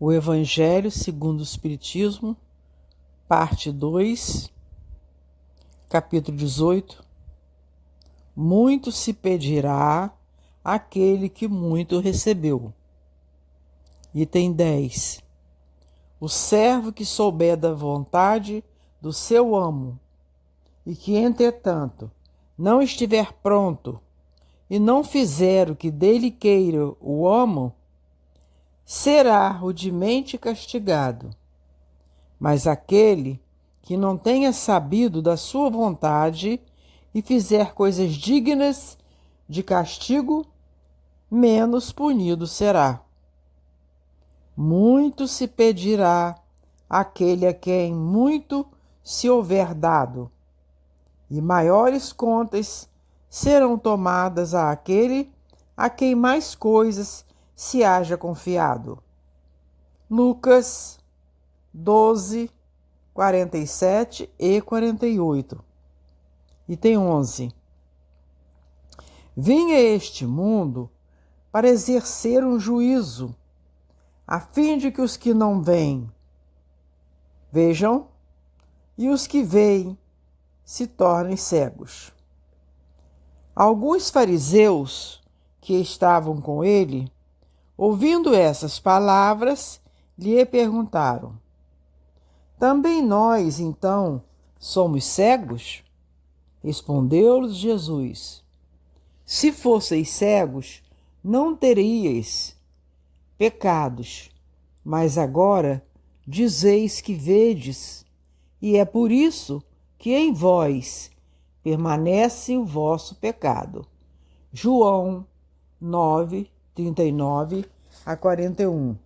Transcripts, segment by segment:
O Evangelho segundo o Espiritismo, parte 2, capítulo 18. Muito se pedirá àquele que muito recebeu. Item 10. O servo que souber da vontade do seu amo e que, entretanto, não estiver pronto e não fizer o que dele queira o amo, será rudemente castigado. Mas aquele que não tenha sabido da sua vontade e fizer coisas dignas de castigo, menos punido será. Muito se pedirá àquele a quem muito se houver dado, e maiores contas serão tomadas àquele a quem mais coisas se haja confiado. Lucas 12, 47 e 48. Item 11. Vim a este mundo para exercer um juízo, a fim de que os que não veem vejam e os que veem se tornem cegos. Alguns fariseus que estavam com ele, ouvindo essas palavras, lhe perguntaram: também nós, então, somos cegos? Respondeu-lhes Jesus: se fosseis cegos, não teríeis pecados, mas agora dizeis que vedes, e é por isso que em vós permanece o vosso pecado. João 9, 39 a 41.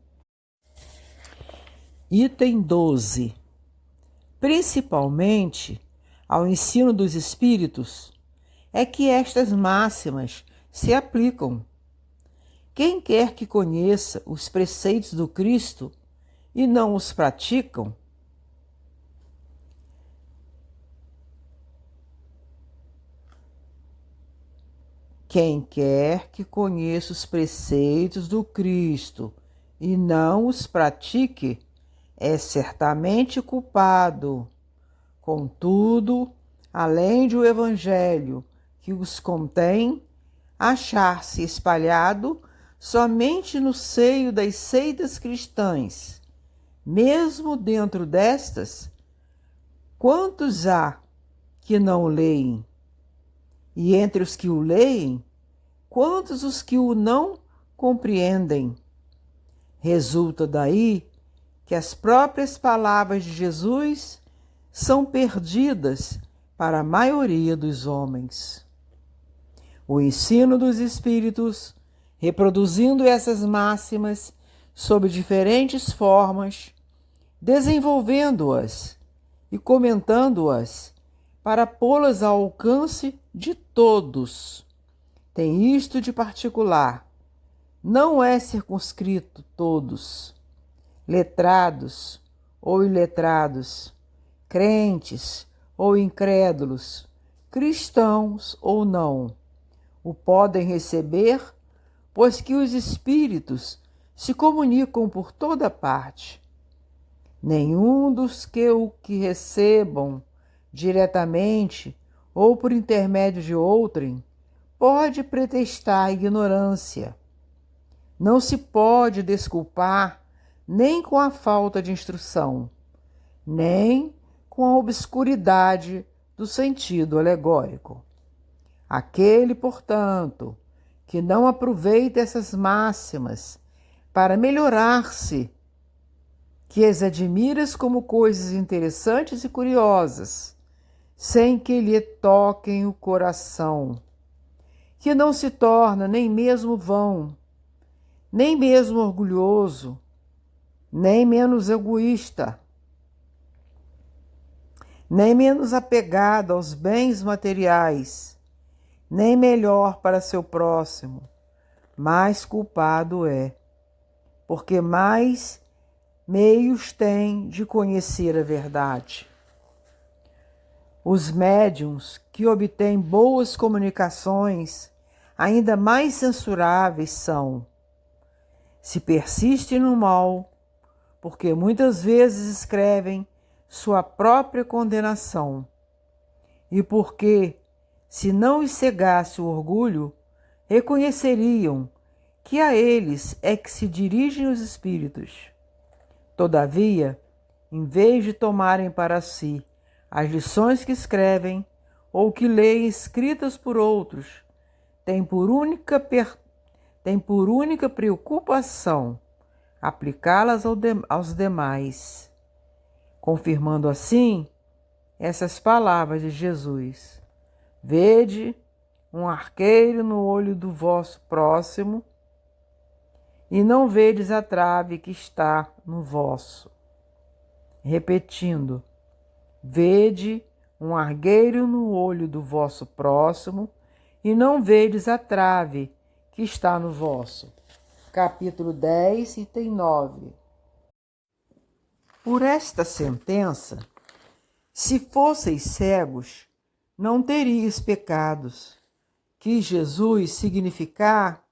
Item 12. Principalmente ao ensino dos espíritos é que estas máximas se aplicam. Quem quer que conheça os preceitos do Cristo e não os praticam, quem quer que conheça os preceitos do Cristo e não os pratique, é certamente culpado. Contudo, além de o Evangelho que os contém achar-se espalhado somente no seio das seitas cristãs, mesmo dentro destas, quantos há que não o leem? E entre os que o leem, quantos os que o não compreendem? Resulta daí que as próprias palavras de Jesus são perdidas para a maioria dos homens. O ensino dos espíritos, reproduzindo essas máximas sob diferentes formas, desenvolvendo-as e comentando-as para pô-las ao alcance de todos, tem isto de particular: não é circunscrito todos, letrados ou iletrados, crentes ou incrédulos, cristãos ou não, o podem receber, pois que os espíritos se comunicam por toda parte. Nenhum dos que o que recebam diretamente ou por intermédio de outrem pode pretextar ignorância. Não se pode desculpar nem com a falta de instrução, nem com a obscuridade do sentido alegórico. Aquele, portanto, que não aproveita essas máximas para melhorar-se, que as admiras como coisas interessantes e curiosas, sem que lhe toquem o coração, que não se torna nem mesmo vão, nem mesmo orgulhoso, nem menos egoísta, nem menos apegado aos bens materiais, nem melhor para seu próximo, mais culpado é, porque mais meios tem de conhecer a verdade. Os médiuns que obtêm boas comunicações, ainda mais censuráveis são: se persiste no mal, porque muitas vezes escrevem sua própria condenação, e porque, se não os cegasse o orgulho, reconheceriam que a eles é que se dirigem os espíritos. Todavia, em vez de tomarem para si as lições que escrevem ou que leem escritas por outros, têm por única preocupação aplicá-las aos demais, confirmando assim essas palavras de Jesus: vede um arqueiro no olho do vosso próximo, e não vedes a trave que está no vosso. Repetindo, vede um argueiro no olho do vosso próximo, e não vedes a trave que está no vosso. Capítulo 10, item 9. Por esta sentença, se fosseis cegos, não teríeis pecados. Quis Jesus significar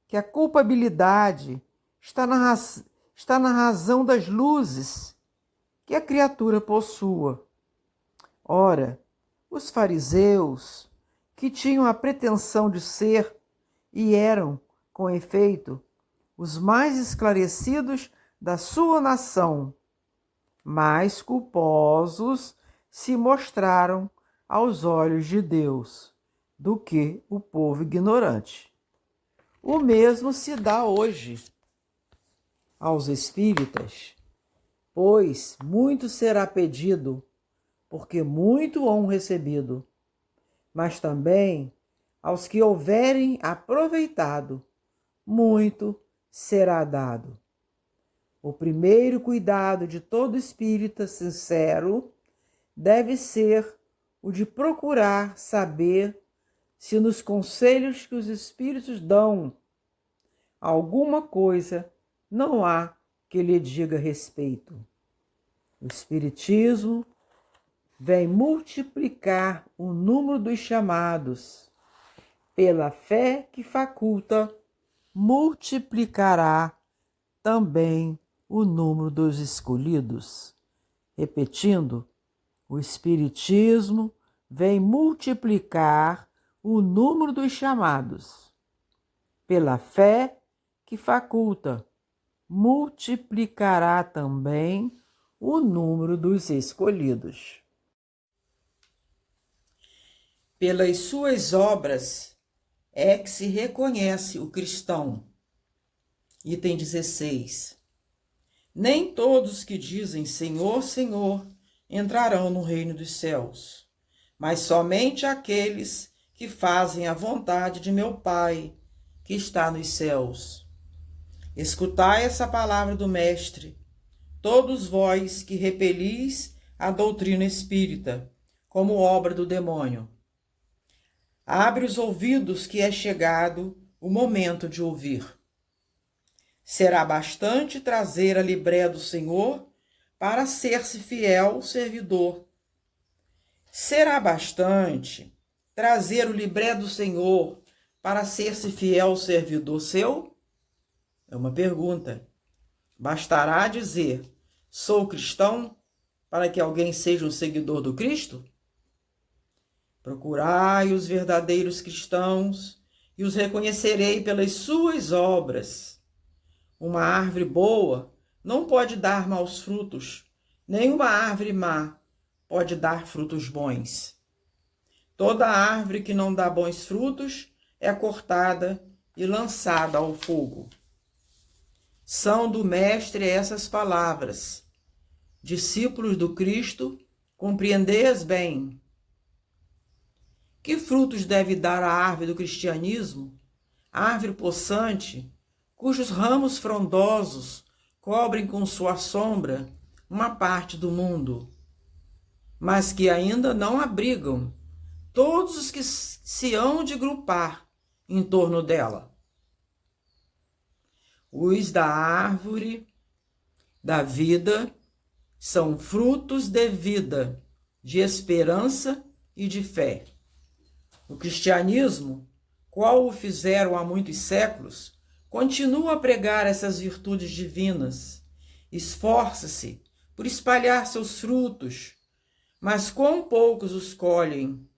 que a culpabilidade está na razão das luzes que a criatura possua. Ora, os fariseus, que tinham a pretensão de ser, e eram, com efeito, os mais esclarecidos da sua nação, mais culposos se mostraram aos olhos de Deus do que o povo ignorante. O mesmo se dá hoje aos espíritas, pois muito será pedido, porque muito hão recebido, mas também aos que houverem aproveitado, muito será dado. O primeiro cuidado de todo espírita sincero deve ser o de procurar saber se nos conselhos que os espíritos dão alguma coisa não há que lhe diga respeito. O espiritismo vem multiplicar o número dos chamados. Pela fé que faculta, multiplicará também o número dos escolhidos. Repetindo, o espiritismo vem multiplicar o número dos chamados. Pela fé que faculta, multiplicará também o número dos escolhidos. Pelas suas obras é que se reconhece o cristão. Item 16. Nem todos que dizem Senhor, Senhor entrarão no reino dos céus, mas somente aqueles que fazem a vontade de meu Pai, que está nos céus. Escutai essa palavra do Mestre, todos vós que repelis a doutrina espírita, como obra do demônio. Abre os ouvidos, que é chegado o momento de ouvir. Será bastante trazer a libré do Senhor para ser-se fiel servidor. Será bastante trazer o libré do Senhor para ser-se fiel servidor seu? É uma pergunta. Bastará dizer, sou cristão, para que alguém seja um seguidor do Cristo? Procurai os verdadeiros cristãos e os reconhecerei pelas suas obras. Uma árvore boa não pode dar maus frutos, nem uma árvore má pode dar frutos bons. Toda árvore que não dá bons frutos é cortada e lançada ao fogo. São do Mestre essas palavras. Discípulos do Cristo, compreendeis bem. Que frutos deve dar a árvore do cristianismo, a árvore possante, cujos ramos frondosos cobrem com sua sombra uma parte do mundo, mas que ainda não abrigam todos os que se hão de grupar em torno dela? Os da árvore da vida são frutos de vida, de esperança e de fé. O cristianismo, qual o fizeram há muitos séculos, continua a pregar essas virtudes divinas Esforça-se por espalhar seus frutos, mas quão poucos os colhem.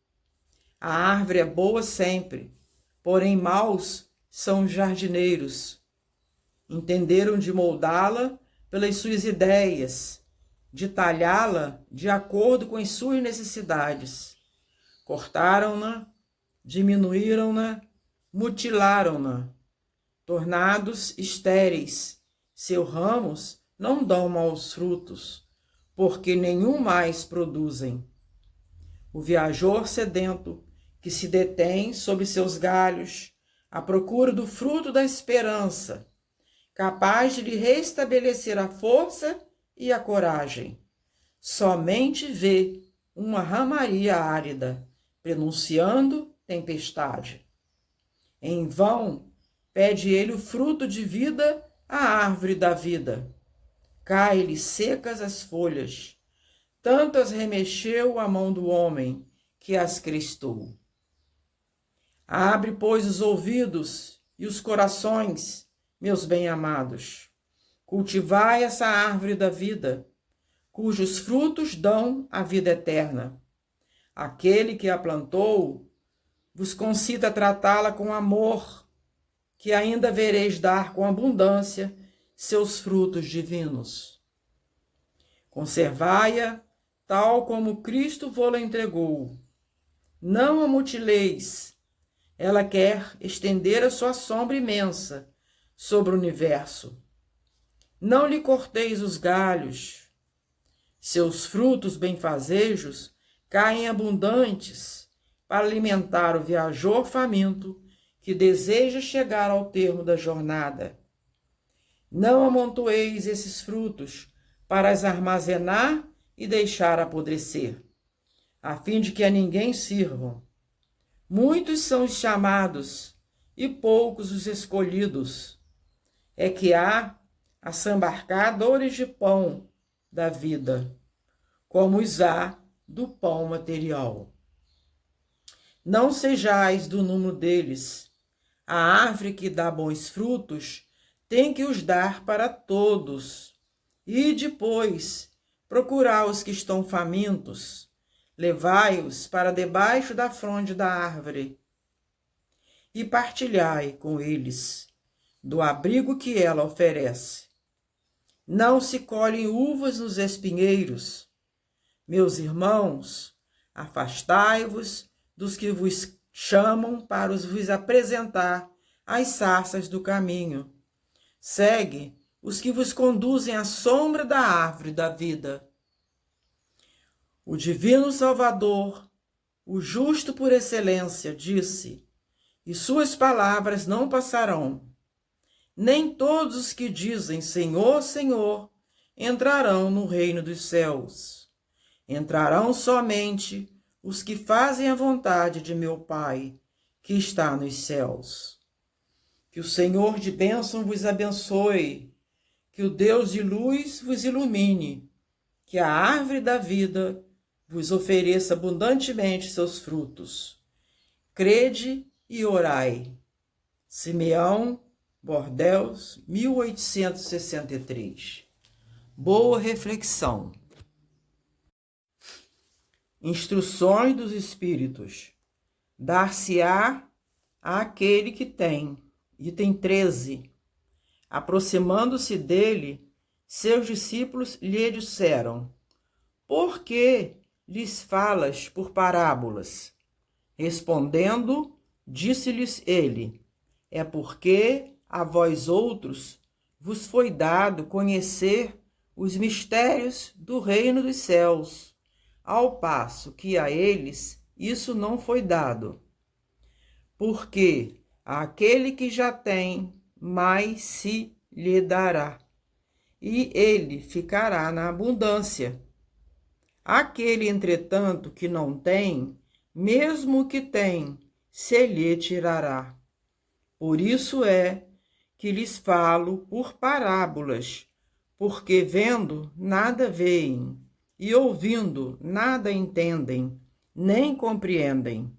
A árvore é boa sempre, porém maus são os jardineiros. Entenderam de moldá-la pelas suas ideias, de talhá-la de acordo com as suas necessidades. Cortaram-na, diminuíram-na, mutilaram-na, tornados estéreis. Seus ramos não dão maus frutos, porque nenhum mais produzem. O viajor sedento, que se detém sobre seus galhos, à procura do fruto da esperança, capaz de lhe restabelecer a força e a coragem, somente vê uma ramaria árida, prenunciando tempestade. Em vão pede ele o fruto de vida à árvore da vida. Cai-lhe secas as folhas, tanto as remexeu a mão do homem que as crestou. Abre, pois, os ouvidos e os corações, meus bem-amados. Cultivai essa árvore da vida, cujos frutos dão a vida eterna. Aquele que a plantou vos concita tratá-la com amor, que ainda vereis dar com abundância seus frutos divinos. Conservai-a tal como Cristo vô-la entregou. Não a mutileis. Ela quer estender a sua sombra imensa sobre o universo. Não lhe corteis os galhos. Seus frutos benfazejos caem abundantes para alimentar o viajor faminto que deseja chegar ao termo da jornada. Não amontoeis esses frutos para as armazenar e deixar apodrecer, a fim de que a ninguém sirvam. Muitos são os chamados e poucos os escolhidos. É que há assambarcadores de pão da vida, como os há do pão material. Não sejais do número deles. A árvore que dá bons frutos tem que os dar para todos. E depois, procurai os que estão famintos, levai-os para debaixo da fronde da árvore e partilhai com eles do abrigo que ela oferece. Não se colhem uvas nos espinheiros. Meus irmãos, afastai-vos dos que vos chamam para vos apresentar às sarças do caminho. Segue os que vos conduzem à sombra da árvore da vida. O divino Salvador, o justo por excelência, disse, e suas palavras não passarão. Nem todos os que dizem Senhor, Senhor, entrarão no reino dos céus. Entrarão somente os que fazem a vontade de meu Pai, que está nos céus. Que o Senhor de bênção vos abençoe, que o Deus de luz vos ilumine, que a árvore da vida vos ofereça abundantemente seus frutos. Crede e orai. Simeão Bordeaux, 1863. Boa reflexão. Instruções dos Espíritos. Dar-se-á àquele que tem. Item 13. Aproximando-se dele, seus discípulos lhe disseram: por que lhes falas por parábolas? Respondendo, disse-lhes ele: é porque a vós outros vos foi dado conhecer os mistérios do reino dos céus, ao passo que a eles isso não foi dado. Porque àquele que já tem, mais se lhe dará, e ele ficará na abundância. Aquele, entretanto, que não tem, mesmo o que tem, se lhe tirará. Por isso é que lhes falo por parábolas, porque vendo nada veem, e ouvindo nada entendem, nem compreendem.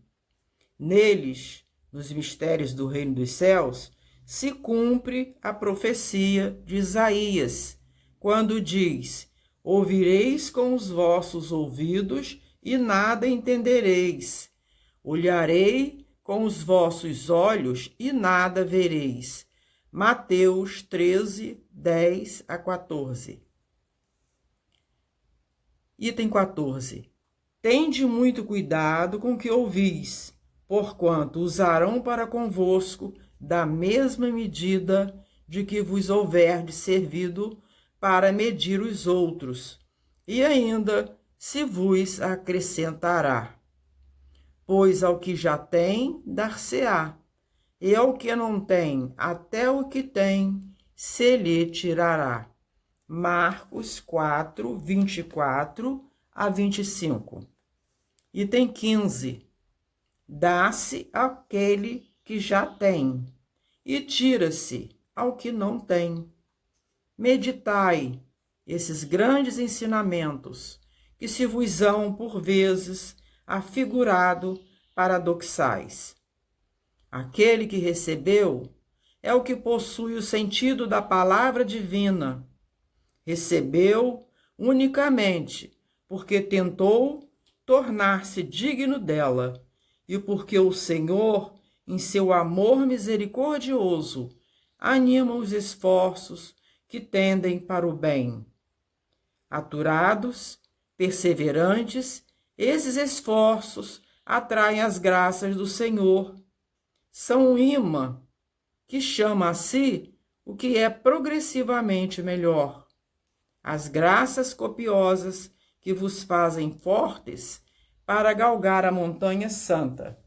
Neles, nos mistérios do reino dos céus, se cumpre a profecia de Isaías, quando diz: ouvireis com os vossos ouvidos e nada entendereis. Olharei com os vossos olhos e nada vereis. Mateus 13, 10 a 14. Item 14. Tende muito cuidado com o que ouvis, porquanto usarão para convosco da mesma medida de que vos houverdes servido para medir os outros, e ainda se vos acrescentará. Pois ao que já tem, dar-se-á, e ao que não tem, até o que tem, se lhe tirará. Marcos 4, 24 a 25. Item 15. Dá-se àquele que já tem, e tira-se ao que não tem. Meditai esses grandes ensinamentos, que se vos hão, por vezes, afigurado paradoxais. Aquele que recebeu é o que possui o sentido da palavra divina. Recebeu unicamente porque tentou tornar-se digno dela e porque o Senhor, em seu amor misericordioso, anima os esforços que tendem para o bem. Aturados, perseverantes, esses esforços atraem as graças do Senhor. São um imã que chama a si o que é progressivamente melhor. As graças copiosas que vos fazem fortes para galgar a montanha santa,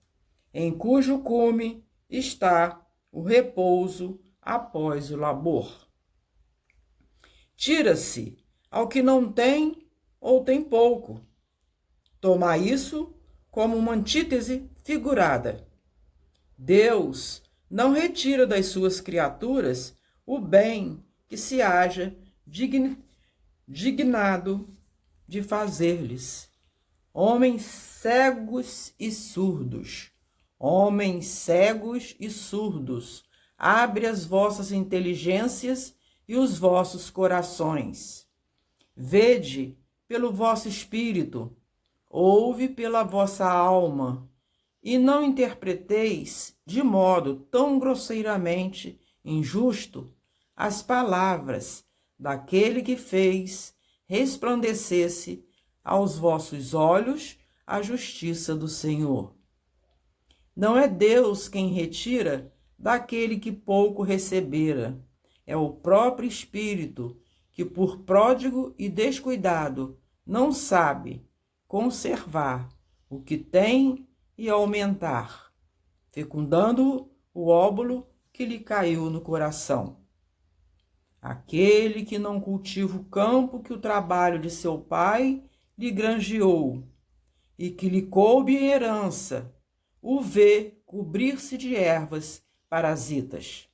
em cujo cume está o repouso após o labor. Tira-se ao que não tem ou tem pouco. Toma isso como uma antítese figurada. Deus não retira das suas criaturas o bem que se haja dignado de fazer-lhes. Homens cegos e surdos, homens cegos e surdos, abre as vossas inteligências e os vossos corações. Vede pelo vosso espírito, ouve pela vossa alma, e não interpreteis de modo tão grosseiramente injusto as palavras daquele que fez resplandecesse aos vossos olhos a justiça do Senhor. Não é Deus quem retira daquele que pouco recebera, é o próprio Espírito que, por pródigo e descuidado, não sabe conservar o que tem e aumentar, fecundando o óbolo que lhe caiu no coração. Aquele que não cultiva o campo que o trabalho de seu pai lhe granjeou, e que lhe coube em herança, o vê cobrir-se de ervas parasitas.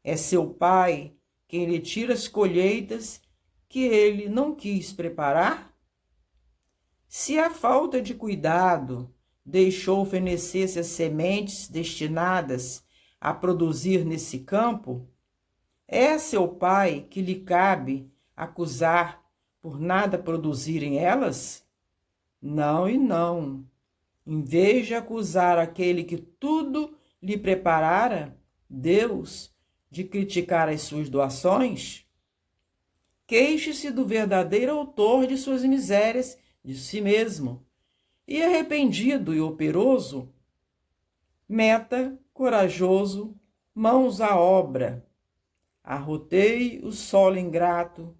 É seu pai quem lhe tira as colheitas que ele não quis preparar? Se a falta de cuidado deixou fenecer-se as sementes destinadas a produzir nesse campo, é seu pai que lhe cabe acusar por nada produzirem elas? Não e não. Em vez de acusar aquele que tudo lhe preparara, Deus, de criticar as suas doações, queixe-se do verdadeiro autor de suas misérias, de si mesmo, e arrependido e operoso, meta, corajoso, mãos à obra, arroteie o solo ingrato,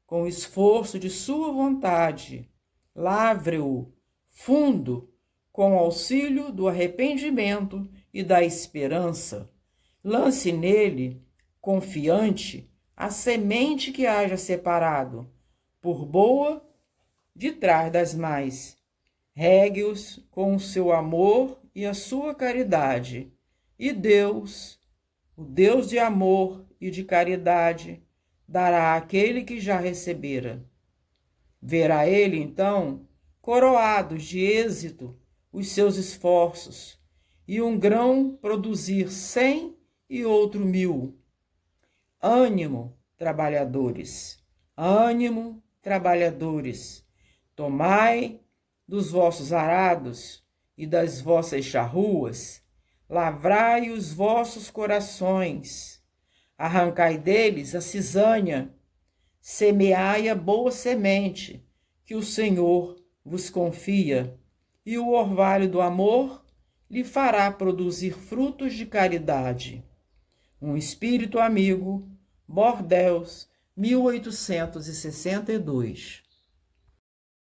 com o esforço de sua vontade, lavre-o fundo, com o auxílio do arrependimento e da esperança, lance nele, confiante, a semente que haja separado, por boa, de trás das mais. Regue-os com o seu amor e a sua caridade. E Deus, o Deus de amor e de caridade, dará àquele que já recebera. Verá ele, então, coroados de êxito os seus esforços, e um grão produzir 100 e outro 1000. Ânimo, trabalhadores! Ânimo, trabalhadores, tomai dos vossos arados e das vossas charruas, lavrai os vossos corações, arrancai deles a cisanha, semeai a boa semente, que o Senhor vos confia, e o orvalho do amor lhe fará produzir frutos de caridade. Um espírito amigo, Bordeaux, 1862.